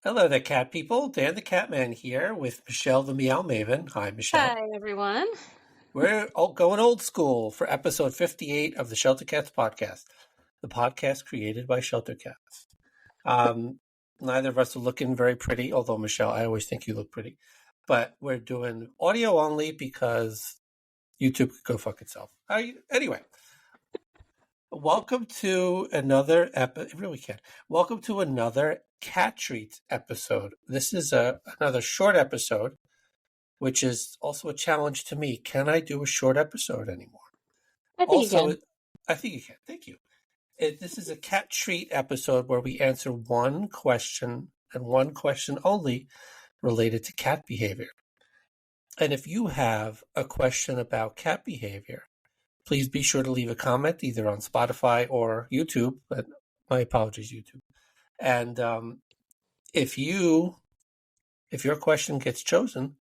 Hello there, cat people. Dan the Catman here with Michelle the Meow Maven. Hi, Michelle. Hi, everyone. We're going old school for episode 58 of the Shelter Cats podcast, the podcast created by Shelter Cats. Neither of us are looking very pretty, although, Michelle, I always think you look pretty. But we're doing audio only because YouTube could go fuck itself. Anyway, welcome to another episode. It really can. Welcome to another Cat Treat episode. This is another short episode, which is also a challenge to me. Can I do a short episode anymore? I think you can. I think you can. Thank you. This is a Cat Treat episode where we answer one question and one question only related to cat behavior. And if you have a question about cat behavior, please be sure to leave a comment either on Spotify or YouTube. But my apologies, YouTube. And if your question gets chosen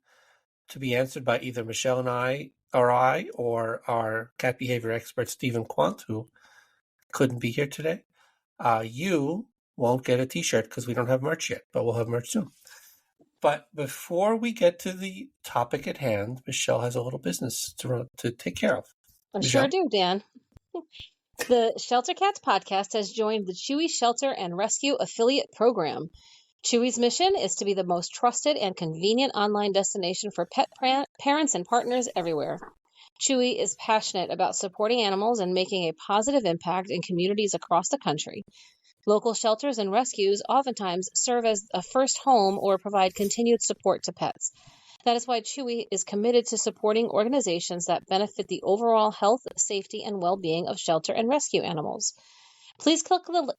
to be answered by either Michelle and I or our cat behavior expert, Stephen Quant, who couldn't be here today, you won't get a t-shirt because we don't have merch yet, but we'll have merch soon. But before we get to the topic at hand, Michelle has a little business to take care of. I Michelle? sure do, Dan. The Shelter Cats podcast has joined the Chewy Shelter and Rescue Affiliate Program. Chewy's mission is to be the most trusted and convenient online destination for pet parents and partners everywhere. Chewy is passionate about supporting animals and making a positive impact in communities across the country. Local shelters and rescues oftentimes serve as a first home or provide continued support to pets. That is why Chewy is committed to supporting organizations that benefit the overall health, safety, and well-being of shelter and rescue animals. Please click the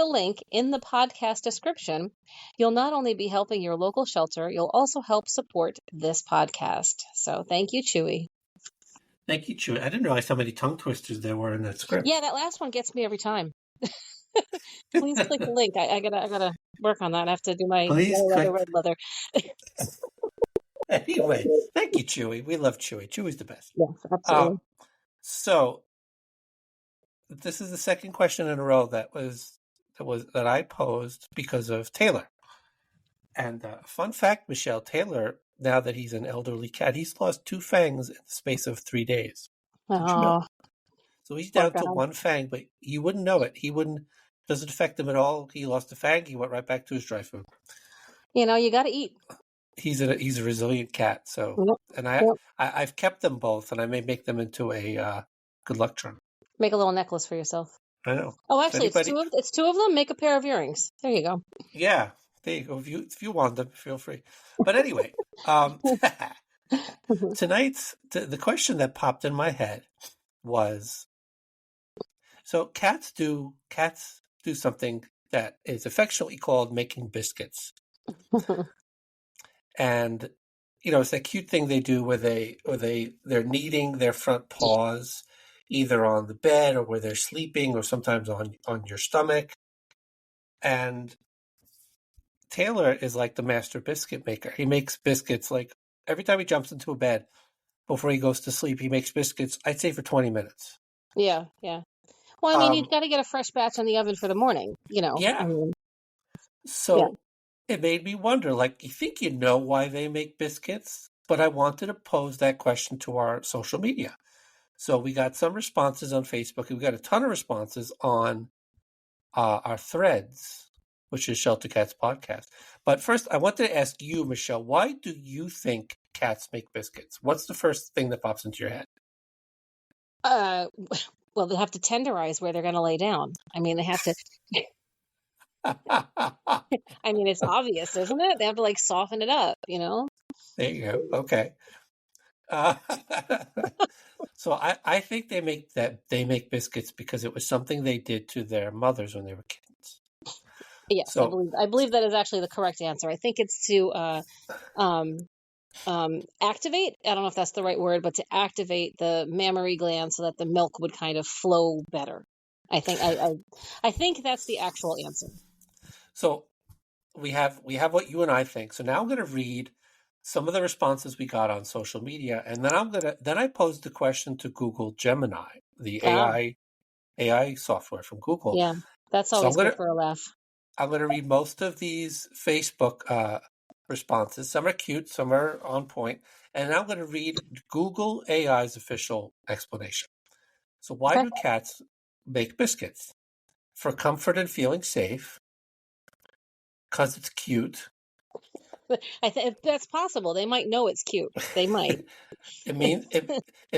link in the podcast description. You'll not only be helping your local shelter, you'll also help support this podcast. So thank you, Chewy. Thank you, Chewy. I didn't realize how many tongue twisters there were in that script. Yeah, that last one gets me every time. Please click the link. I gotta work on that. I have to do my red leather. Anyway, thank you, Chewy. We love Chewy. Chewy's the best. Yes, absolutely. So this is the second question in a row that I posed because of Taylor. And fun fact, Michelle, Taylor, now that he's an elderly cat, he's lost 2 fangs in the space of 3 days. Did you know? So he's down to 1 fang, but you wouldn't know it. Doesn't affect him at all. He lost a fang. He went right back to his dry food. You got to eat. He's a resilient cat. So, and I've kept them both, and I may make them into a good luck charm. Make a little necklace for yourself. I know. Oh, actually, it's two of them. Make a pair of earrings. There you go. Yeah, there you go. If you want them, feel free. But anyway, tonight's the question that popped in my head was, so cats do something that is affectionately called making biscuits. And it's that cute thing they do where they're kneading their front paws either on the bed or where they're sleeping or sometimes on your stomach. And Taylor is like the master biscuit maker. He makes biscuits like every time he jumps into a bed before he goes to sleep, he makes biscuits, I'd say, for 20 minutes. Yeah. Well, I mean, you've got to get a fresh batch in the oven for the morning, Yeah. It made me wonder, you think why they make biscuits? But I wanted to pose that question to our social media. So we got some responses on Facebook. We got a ton of responses on our threads, which is Shelter Cats Podcast. But first, I wanted to ask you, Michelle, why do you think cats make biscuits? What's the first thing that pops into your head? Well, they have to tenderize where they're going to lay down. I mean, they have to... I mean, it's obvious, isn't it? They have to soften it up, There you go. Okay. So I think they make biscuits because it was something they did to their mothers when they were kittens. Yes, so, I believe that is actually the correct answer. I think it's to activate. I don't know if that's the right word, but to activate the mammary gland so that the milk would kind of flow better. I think that's the actual answer. So we have what you and I think. So now I'm going to read some of the responses we got on social media, and then I posed the question to Google Gemini, the AI software from Google. Yeah, that's always good for a laugh. I'm going to read most of these Facebook responses. Some are cute, some are on point, and I'm going to read Google AI's official explanation. So why Okay. do cats make biscuits? For comfort and feeling safe, because it's cute. I think that's possible. They might know it's cute. They might. It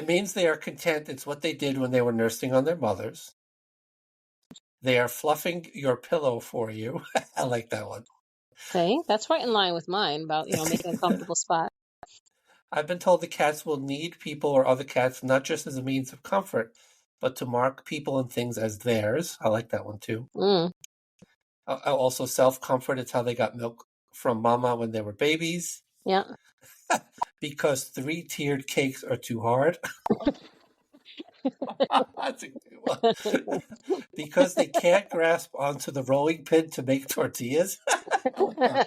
means they are content. It's what they did when they were nursing on their mothers. They are fluffing your pillow for you. I like that one. Okay, that's right in line with mine about, making a comfortable spot. I've been told the cats will need people or other cats not just as a means of comfort, but to mark people and things as theirs. I like that one too. Mm. Also, self-comfort. It's how they got milk from mama when they were babies. Yeah. Because 3-tiered cakes are too hard. That's a good one. Because they can't grasp onto the rolling pin to make tortillas. I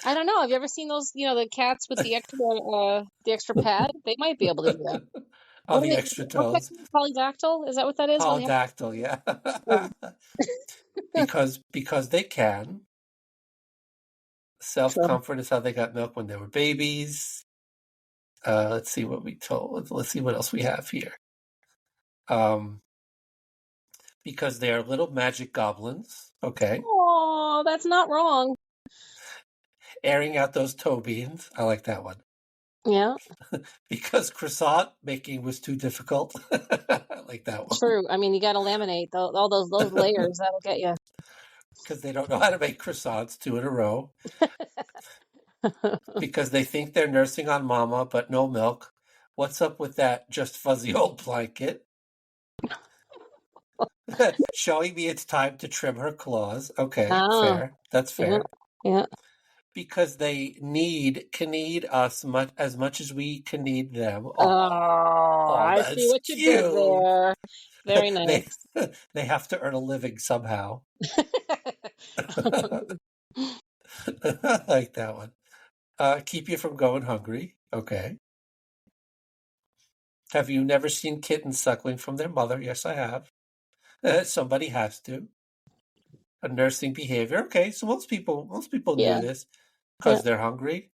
don't know. Have you ever seen those, the cats with the extra pad? They might be able to do that. Oh, the extra What's that toes. called? Polydactyl? Is that what that is? Polydactyl, yeah. because they can. Self-comfort is how they got milk when they were babies. Let's see what we told. Let's see what else we have here. Because they are little magic goblins. Okay. Oh, that's not wrong. Airing out those toe beans. I like that one. Yeah. Because croissant making was too difficult. I like that one. True. I mean, you got to laminate all those layers. That'll get you. Because they don't know how to make croissants 2 in a row. Because they think they're nursing on mama, but no milk. What's up with that just fuzzy old blanket? Showing me it's time to trim her claws. Okay, fair. That's fair. Yeah. Because they can need us as much as we can need them. Oh, I see what you did there. Very nice. They have to earn a living somehow. I like that one. Keep you from going hungry. Okay. Have you never seen kittens suckling from their mother? Yes, I have. Somebody has to. A nursing behavior. Okay, so most people Yeah. knew this because they're hungry.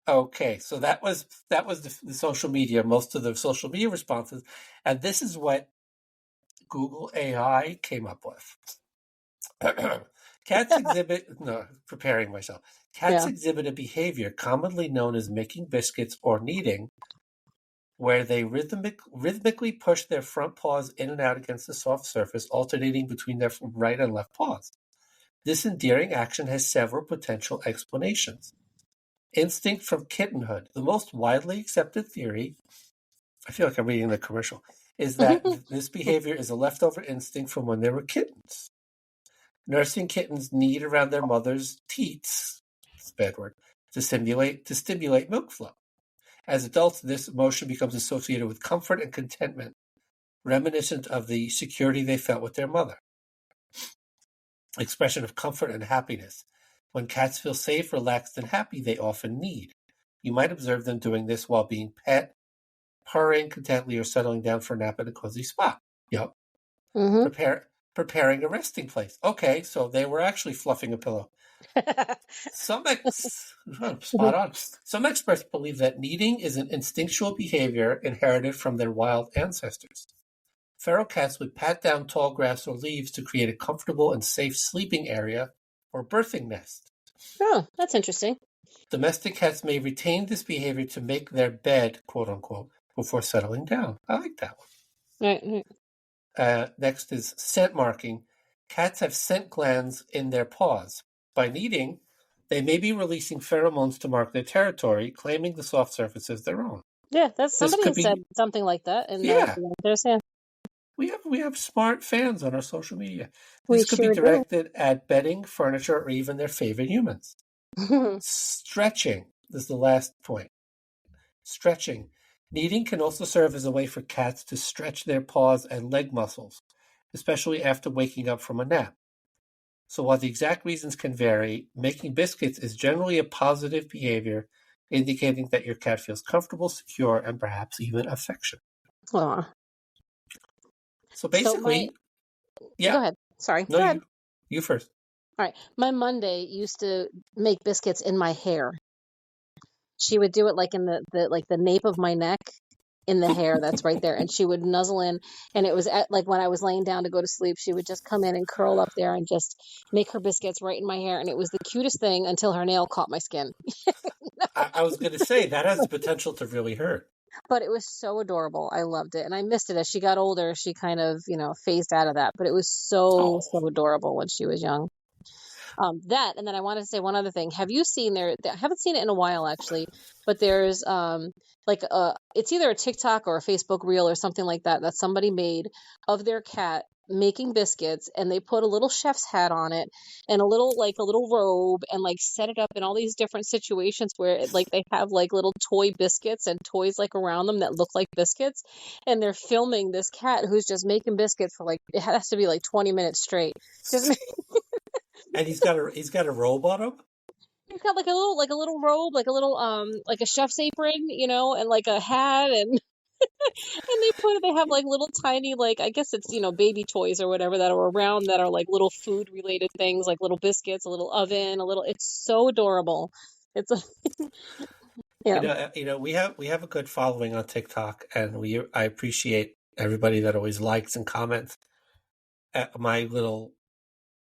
Okay, so that was the social media, most of the social media responses, and this is what Google AI came up with. Cats preparing myself. Cats exhibit a behavior commonly known as making biscuits or kneading, where they rhythmically push their front paws in and out against the soft surface, alternating between their right and left paws. This endearing action has several potential explanations. Instinct from kittenhood. The most widely accepted theory, I feel like I'm reading the commercial, is that this behavior is a leftover instinct from when they were kittens. Nursing kittens knead around their mother's teats, it's a bad word, to stimulate milk flow. As adults, this motion becomes associated with comfort and contentment, reminiscent of the security they felt with their mother. Expression of comfort and happiness. When cats feel safe, relaxed, and happy, they often knead. You might observe them doing this while being pet, purring contently, or settling down for a nap in a cozy spot. Yep. Preparing a resting place. Okay, so they were actually fluffing a pillow. Spot on. Some experts believe that kneading is an instinctual behavior inherited from their wild ancestors. Feral cats would pat down tall grass or leaves to create a comfortable and safe sleeping area or birthing nest. Oh, that's interesting. Domestic cats may retain this behavior to make their bed, quote unquote, before settling down. I like that one. Right. Next is scent marking. Cats have scent glands in their paws. By kneading, they may be releasing pheromones to mark their territory, claiming the soft surface as their own. Yeah, somebody has said something like that. We have smart fans on our social media. This could be directed at bedding, furniture, or even their favorite humans. Stretching. This is the last point. Stretching. Kneading can also serve as a way for cats to stretch their paws and leg muscles, especially after waking up from a nap. So while the exact reasons can vary, making biscuits is generally a positive behavior, indicating that your cat feels comfortable, secure, and perhaps even affectionate. Aww. So basically, Yeah. Go ahead. Sorry. No, Go ahead. you first. All right. My Monday used to make biscuits in my hair. She would do it like in the nape of my neck, in the hair that's right there, and she would nuzzle in, and it was like when I was laying down to go to sleep, she would just come in and curl up there and just make her biscuits right in my hair, and it was the cutest thing until her nail caught my skin. I was going to say that has the potential to really hurt. But it was so adorable. I loved it, and I missed it as she got older. She kind of, phased out of that, but it was so Oh, adorable when she was young. That, and then I wanted to say one other thing. Have you seen I haven't seen it in a while actually, but there's like it's either a TikTok or a Facebook reel or something like that somebody made of their cat making biscuits, and they put a little chef's hat on it and a little robe, and like set it up in all these different situations where like they have like little toy biscuits and toys like around them that look like biscuits, and they're filming this cat who's just making biscuits for like, it has to be like 20 minutes straight, just and he's got a robe on him. he's got like a little robe, like a little like a chef's apron, and like a hat, and they have like little tiny, like, I guess it's, baby toys or whatever that are around that are like little food related things, like little biscuits, a little oven, it's so adorable. It's a yeah. We have a good following on TikTok, and I appreciate everybody that always likes and comments at my little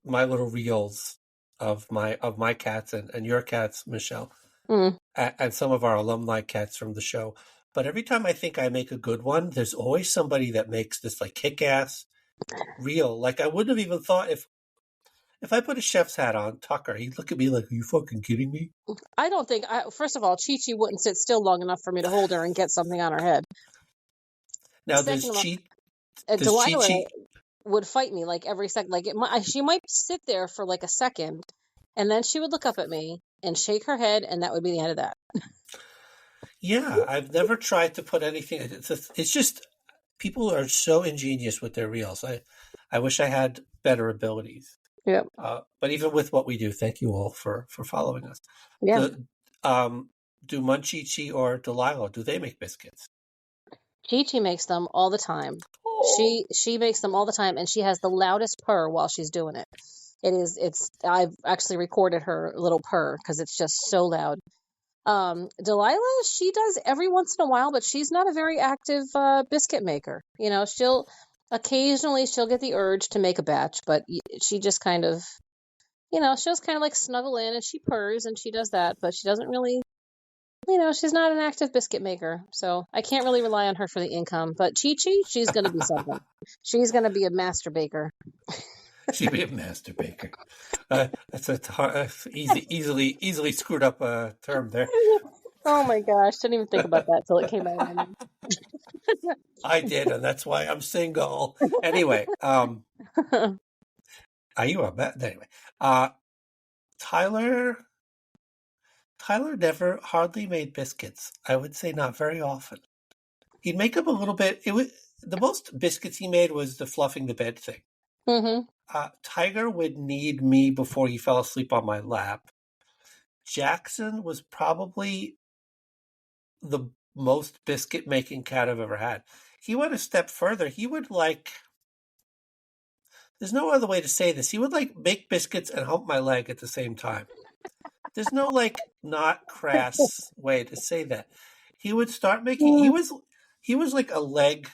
reels of my cats and your cats, Michelle, Mm. and some of our alumni cats from the show. But every time I think I make a good one, there's always somebody that makes this like kick-ass reel. Like I wouldn't have even thought if I put a chef's hat on, Tucker, he'd look at me like, "Are you fucking kidding me?" I don't think first of all, Chi-Chi wouldn't sit still long enough for me to hold her and get something on her head. Now Second of all, does Delilah Chi would fight me like every second. Like she might sit there for like a second, and then she would look up at me and shake her head, and that would be the end of that. Yeah, I've never tried to put anything. It's just people are so ingenious with their reels. I wish I had better abilities. Yeah. But even with what we do, thank you all for following us. Yeah. Do Munchichi or Delilah, do they make biscuits? Chi-Chi makes them all the time. Oh. She makes them all the time, and she has the loudest purr while she's doing it. I've actually recorded her little purr because it's just so loud. Delilah, she does every once in a while, but she's not a very active biscuit maker. She'll occasionally get the urge to make a batch, but she just kind of, she'll just kind of like snuggle in and she purrs and she does that, but she doesn't really, she's not an active biscuit maker, so I can't really rely on her for the income. But Chi-Chi, she's going to be something. She's going to be a master baker. She'd be a master baker. That's a easily screwed up term there. Oh my gosh, didn't even think about that till it came out. I did, and that's why I'm single. Anyway, are you a anyway? Tyler never hardly made biscuits. I would say not very often. He'd make them a little bit. It was the most biscuits he made was the fluffing the bed thing. Mm-hmm. Tiger would need me before he fell asleep on my lap. Jackson was probably the most biscuit making cat I've ever had. He went a step further. He would there's no other way to say this. He would make biscuits and hump my leg at the same time. There's no not crass way to say that. He would start making. He was like a leg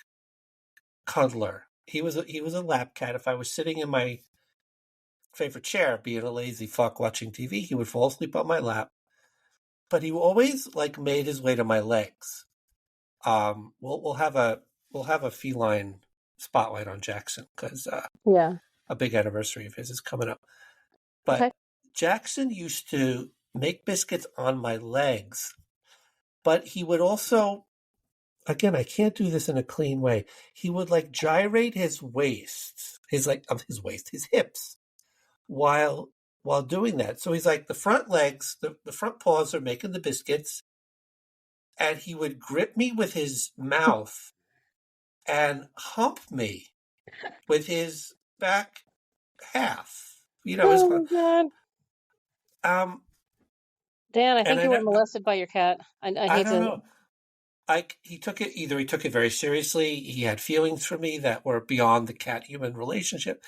cuddler. He was a lap cat. If I was sitting in my favorite chair, being a lazy fuck watching TV, he would fall asleep on my lap. But he always made his way to my legs. We'll have a feline spotlight on Jackson because a big anniversary of his is coming up. But okay. Jackson used to make biscuits on my legs, but he would also, again, I can't do this in a clean way. He would gyrate his waist, his hips, while doing that. So he's the front legs, the front paws are making the biscuits, and he would grip me with his mouth and hump me with his back half. Oh my God. Dan, I think you were molested by your cat. I hate don't know. he took it very seriously. He had feelings for me that were beyond the cat-human relationship.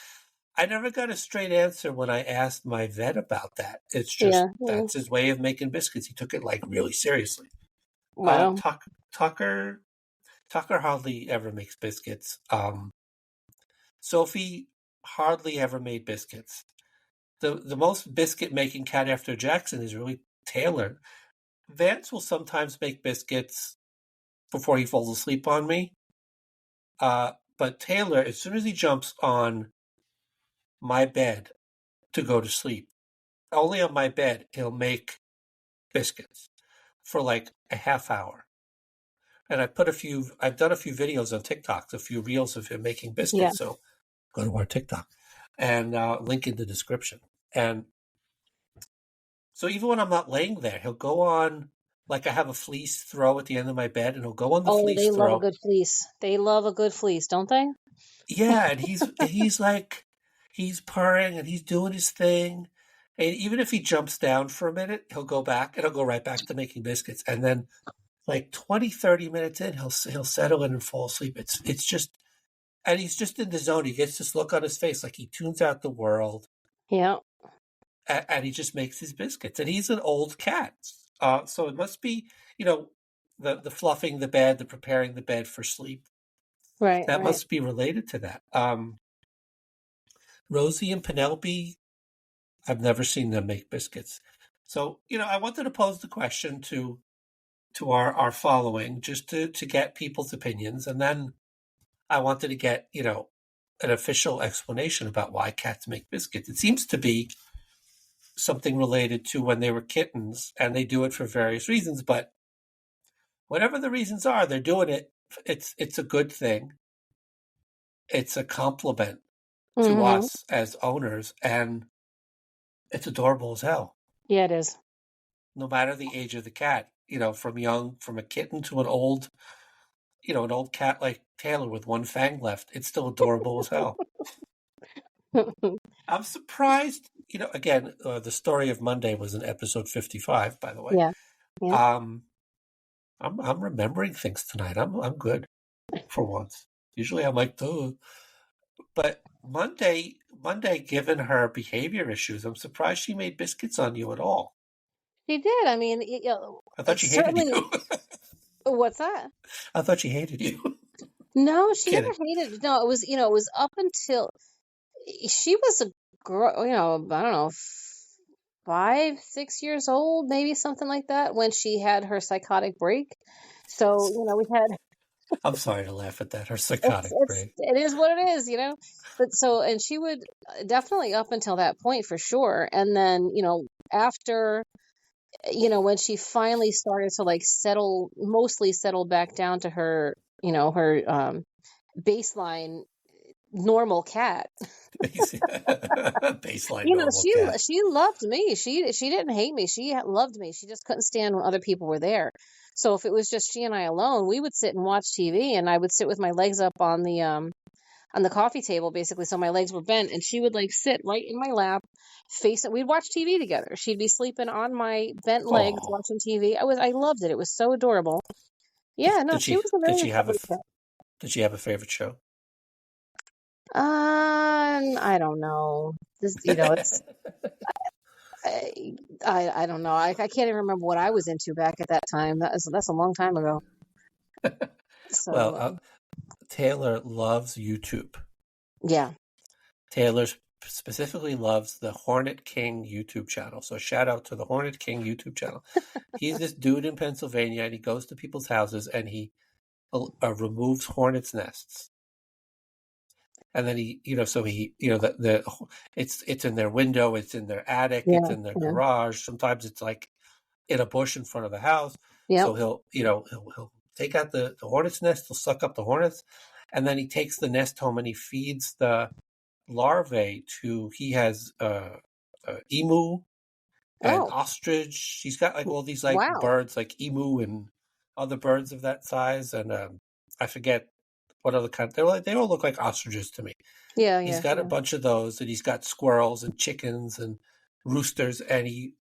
I never got a straight answer when I asked my vet about that. It's just Yeah. that's his way of making biscuits. He took it like really seriously. Wow. Tucker hardly ever makes biscuits. Sophie hardly ever made biscuits. The most biscuit making cat after Jackson is really Taylor. Vance will sometimes make biscuits before he falls asleep on me. But Taylor, as soon as he jumps on my bed to go to sleep, only on my bed, he'll make biscuits for like a half hour. And I've done a few videos on TikTok, a few reels of him making Yeah. biscuits. So go to our TikTok and link in the description. And so even when I'm not laying there, he'll go on, like I have a fleece throw at the end of my bed, and he'll go on the Oh, fleece they love a throw. good fleece. They love a good fleece, don't they? Yeah, and he's purring and he's doing his thing. And even if he jumps down for a minute, he'll go back and he'll go right back to making biscuits. And then like 20, 30 minutes in, he'll settle in and fall asleep. It's just, and he's just in the zone. He gets this look on his face like he tunes out the world. Yeah. And he just makes his biscuits. And he's an old cat. So it must be, the fluffing the bed, the preparing the bed for sleep. Right. That Right. must be related to that. Rosie and Penelope, I've never seen them make biscuits. So, I wanted to pose the question to our following just to get people's opinions. And then I wanted to get, an official explanation about why cats make biscuits. It seems to be something related to when they were kittens, and they do it for various reasons, but whatever the reasons are, they're doing it. It's a good thing. It's a compliment to Mm-hmm. us as owners, and it's adorable as hell. Yeah, it is. No matter the age of the cat, from a kitten to an old cat like Taylor with one fang left, it's still adorable as hell. I'm surprised, again, the story of Monday was in episode 55, by the way. Yeah. Yeah. I'm remembering things tonight. I'm good for once. Usually I'm like, duh. But Monday, given her behavior issues, I'm surprised she made biscuits on you at all. She did. I mean, I thought she hated certainly. you. What's that? I thought she hated you. No, she never Kidding. hated. No, it was up until she was a girl. I don't know, 5, 6 years old, maybe something like that, when she had her psychotic break. So we had. I'm sorry to laugh at that. Her psychotic break. It is what it is. But so, and she would definitely up until that point for sure, and then after. When she finally started to like mostly settle back down to her, her baseline normal cat. Baseline normal cat. She loved me. She didn't hate me. She loved me. She just couldn't stand when other people were there. So if it was just she and I alone, we would sit and watch TV, and I would sit with my legs up on the coffee table, basically, so my legs were bent, and she would like sit right in my lap, facing. We'd watch TV together. She'd be sleeping on my bent legs, Oh, watching TV. I loved it. It was so adorable. Yeah, no, she was a did very she have lovely cat. did she have a favorite show? I don't know. It's I don't know. I can't even remember what I was into back at that time. That's a long time ago. So Well, Taylor loves YouTube. yeah. Taylor specifically loves the Hornet King YouTube channel. So shout out to the Hornet King YouTube channel. He's this dude in Pennsylvania, and he goes to people's houses and he removes hornets' nests. And then it's in their window, it's in their attic, Yeah. it's in their Yeah. garage. Sometimes it's like in a bush in front of the house. Yep. So he'll take out the hornet's nest, he'll suck up the hornets, and then he takes the nest home and he feeds the larvae he has emu and Oh, ostrich. He's got like all these like wow. birds like emu and other birds of that size, and I forget what other kind. They all look like ostriches to me. Yeah. He's Yeah. got Yeah. a bunch of those, and he's got squirrels and chickens and roosters, and he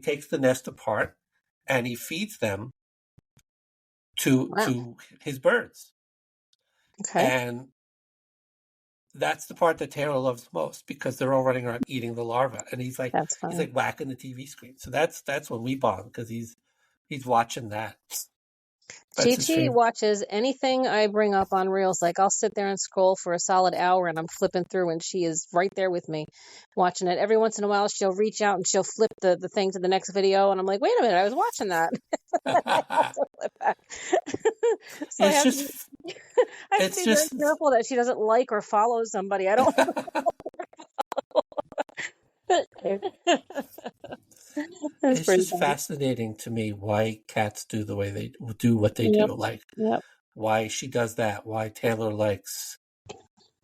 takes the nest apart and he feeds them Wow. to his birds. Okay. And that's the part that Taylor loves most because they're all running around eating the larva, and That's he's funny. like whacking the TV screen. So that's when we bond because he's watching that. That's his GT favorite. watches anything I bring up on Reels. Like I'll sit there and scroll for a solid hour and I'm flipping through and she is right there with me watching it. Every once in a while she'll reach out and she'll flip the thing to the next video and I'm like, wait a minute, I was watching that. I have to flip back. So It's just I have to it's be very just careful that she doesn't like or follow somebody. I don't That's it's pretty just funny. fascinating to me why cats do the way they do what they Yep. do. Like Yep. why she does that. Why Taylor likes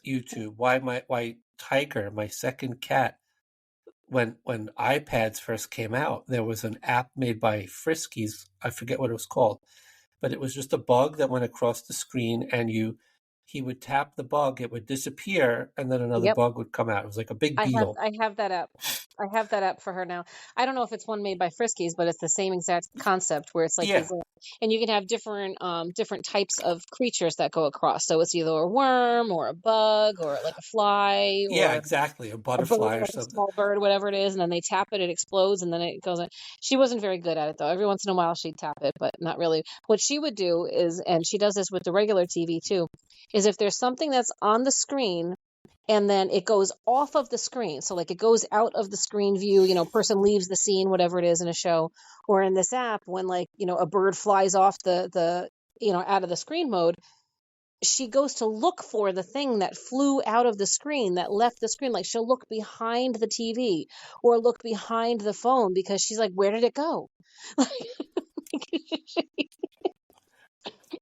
YouTube. Why Tiger, my second cat. When iPads first came out, there was an app made by Friskies. I forget what it was called, but it was just a bug that went across the screen, and he would tap the bug, it would disappear, and then another Yep. bug would come out. It was like a big beetle. I have that app. I have that app for her now. I don't know if it's one made by Friskies, but it's the same exact concept where it's like these, Yeah, and you can have different types of creatures that go across. So it's either a worm or a bug or like a fly yeah, or exactly. A a bird, butterfly or like a something. small bird, whatever it is, and then they tap it, it explodes, and then it goes in. She wasn't very good at it though. Every once in a while she'd tap it, but not really. What she would do is, and she does this with the regular TV too, is if there's something that's on the screen and then it goes off of the screen. So like it goes out of the screen view, person leaves the scene, whatever it is in a show, or in this app when like, a bird flies off the out of the screen mode, she goes to look for the thing that flew out of the screen, that left the screen. Like she'll look behind the TV or look behind the phone because she's like, where did it go?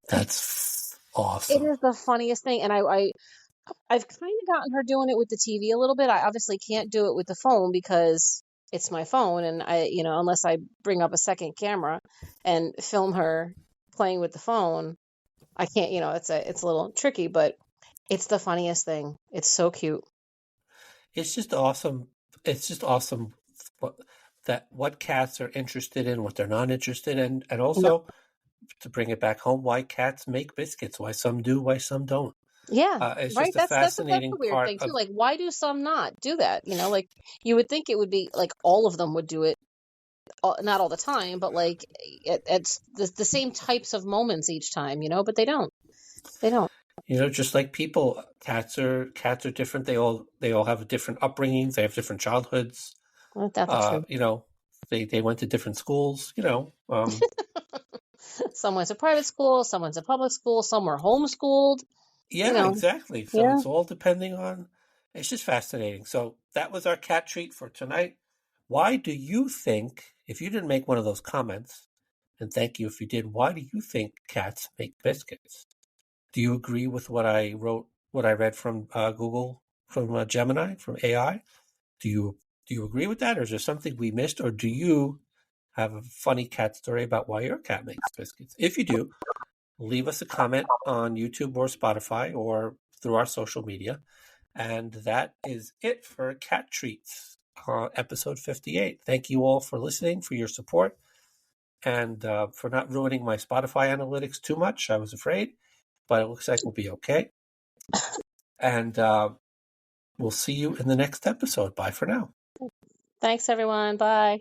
That's It awesome. is the funniest thing. And I've kind of gotten her doing it with the TV a little bit. I obviously can't do it with the phone because it's my phone, and unless I bring up a second camera and film her playing with the phone, I can't. It's a little tricky, but it's the funniest thing. It's so cute. It's just awesome. It's just awesome what, what cats are interested in, what they're not interested in, and Yep. also to bring it back home, why cats make biscuits, why some do, why some don't. Yeah, It's right. just a That's the fascinating weird part thing too. of. Like, why do some not do that? Like you would think it would be like all of them would do it, not all the time, but like it's the same types of moments each time, but they don't. They don't. Just like people, cats are different. They all have different upbringings. They have different childhoods. Well, that's the Uh, truth. you know, they went to different schools. Some went to private school, some went to public school, some were homeschooled, you Yeah, know. exactly. So Yeah. it's all depending on. It's just fascinating. So that was our cat treat for tonight. Why do you think, if you didn't make one of those comments, and thank you if you did, why do you think cats make biscuits? Do you agree with what I wrote, what I read from Google, from Gemini, from AI? Do you agree with that, or is there something we missed, or do you have a funny cat story about why your cat makes biscuits? If you do, leave us a comment on YouTube or Spotify or through our social media. And that is it for Cat Treats, episode 58. Thank you all for listening, for your support, and for not ruining my Spotify analytics too much. I was afraid, but it looks like we'll be okay. And we'll see you in the next episode. Bye for now. Thanks, everyone. Bye.